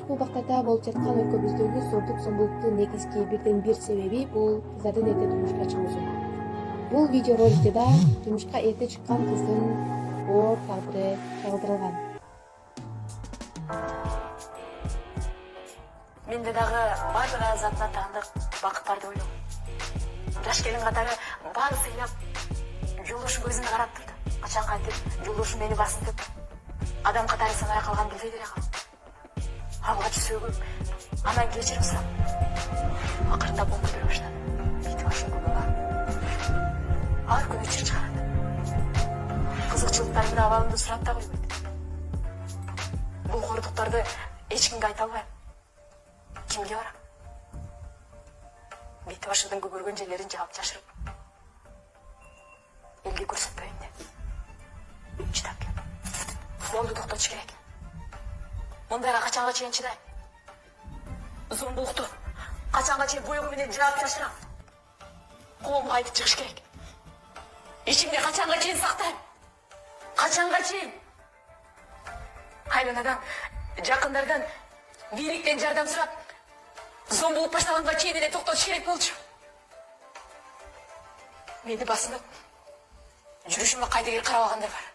Бул убактарда болуп жаткан өлкөбүздөгү зордук зомбулуктун негизги бирден бир себеби бул кыздардын эрте турмушка чыгуусу. Бул видеороликте да турмушка эрте чыккан кыздын оор тагдыры чагылдырылган. Менде дагы баардык азатына таандык бакыт бар деп ойлойм. Жаш келин катары баары сыйлап, жолдошу көзүмө карап турду. Качан кантип жолдошум мени басын деп адам катары санай калган билбей деле калдым. Алгач сөгүп, анан кечирим сурап, акырында болду бере баштады. Битип ашыгуу бала. Ар күнү чыр чыгарат. Кызыкчылыктарымдын абалымды сурап да койбойт. Бул кордуктарды эч кимге айта албайм. Кимге барам? Битип ашыгдын көгөргөн жерлерин жаап жашырып, элге көрсөтпөйүн деп. Чыдап кел. Болду, токтотуш керек. Мындайга качанга чейин чыдайм? Зомбулукту качанга чейин боегу менен жаап жашырам? Колумга айтып чыгыш керек. Ичимде качанга чейин сактайм? Качанга чейин? Айланадан, жакындардан, бийликтен жардам сурап, зомбулук баштаганга чейин эле токтотуш керек болчу. Мени басынып, жүрүшүмө кайдыгер карабагандар бар.